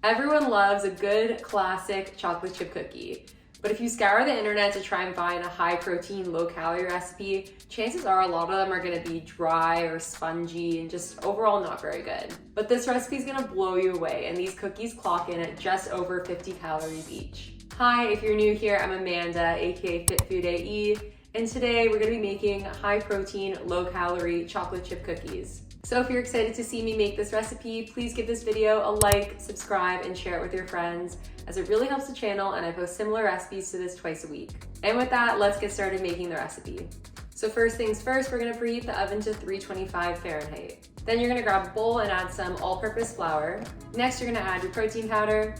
Everyone loves a good classic chocolate chip cookie. But if you scour the internet to try and find a high protein, low calorie recipe, chances are a lot of them are gonna be dry or spongy and just overall not very good. But this recipe is gonna blow you away, and these cookies clock in at just over 50 calories each. Hi, if you're new here, I'm Amanda, aka Fit Food AE, and today we're gonna be making high protein, low calorie chocolate chip cookies. So if you're excited to see me make this recipe, please give this video a like, subscribe, and share it with your friends, as it really helps the channel and I post similar recipes to this twice a week. And with that, let's get started making the recipe. So first things first, we're gonna preheat the oven to 325 Fahrenheit. Then you're gonna grab a bowl and add some all-purpose flour. Next, you're gonna add your protein powder.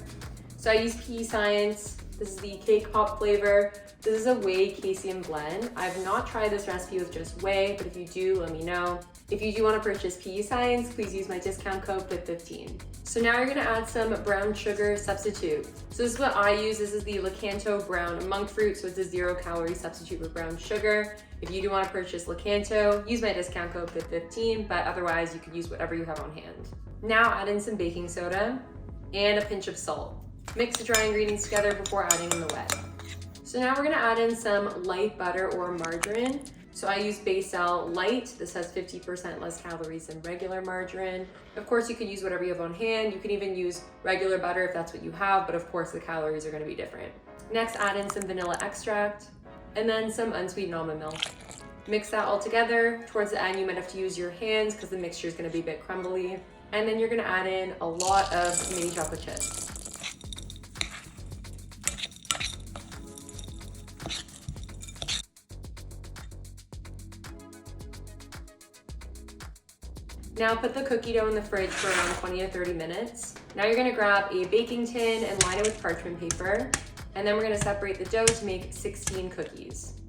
So I use Pea Science. This is the cake pop flavor. This is a whey casein blend. I've not tried this recipe with just whey, but if you do, let me know. If you do want to purchase Pea Science, please use my discount code FIT15. So now you're gonna add some brown sugar substitute. So this is what I use. This is the Lakanto brown monk fruit, so it's a 0-calorie substitute with brown sugar. If you do want to purchase Lakanto, use my discount code FIT15, but otherwise you could use whatever you have on hand. Now add in some baking soda and a pinch of salt. Mix the dry ingredients together before adding in the wet. So now we're gonna add in some light butter or margarine. So I use Baicel Light. This has 50% less calories than regular margarine. Of course, you could use whatever you have on hand. You can even use regular butter if that's what you have, but of course the calories are gonna be different. Next, add in some vanilla extract and then some unsweetened almond milk. Mix that all together. Towards the end, you might have to use your hands because the mixture is gonna be a bit crumbly. And then you're gonna add in a lot of mini chocolate chips. Now put the cookie dough in the fridge for around 20 to 30 minutes. Now you're gonna grab a baking tin and line it with parchment paper. And then we're gonna separate the dough to make 16 cookies.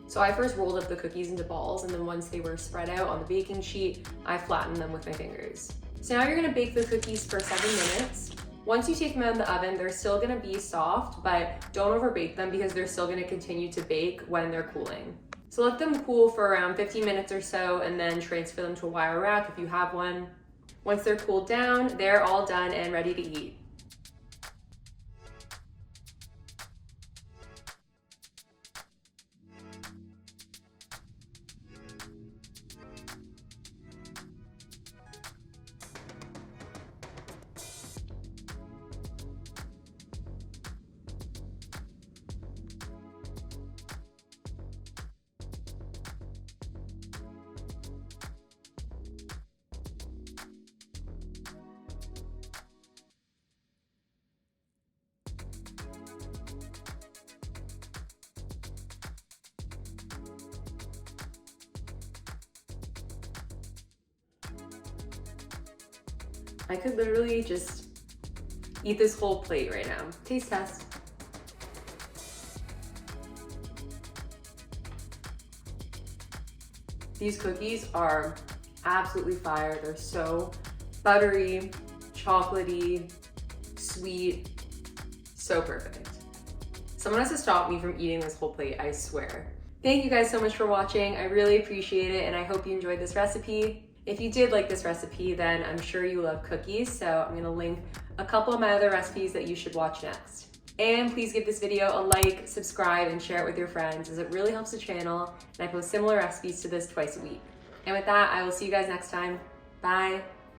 So I first rolled up the cookies into balls, and then once they were spread out on the baking sheet, I flattened them with my fingers. So now you're gonna bake the cookies for 7 minutes. Once you take them out of the oven, they're still gonna be soft, but don't overbake them because they're still gonna continue to bake when they're cooling. So let them cool for around 15 minutes or so, and then transfer them to a wire rack if you have one. Once they're cooled down, they're all done and ready to eat. I could literally just eat this whole plate right now. Taste test. These cookies are absolutely fire. They're so buttery, chocolatey, sweet, so perfect. Someone has to stop me from eating this whole plate, I swear. Thank you guys so much for watching. I really appreciate it, and I hope you enjoyed this recipe. If you did like this recipe, then I'm sure you love cookies, so I'm gonna link a couple of my other recipes that you should watch next. And please give this video a like, subscribe, and share it with your friends, as it really helps the channel, and I post similar recipes to this twice a week. And with that, I will see you guys next time. Bye.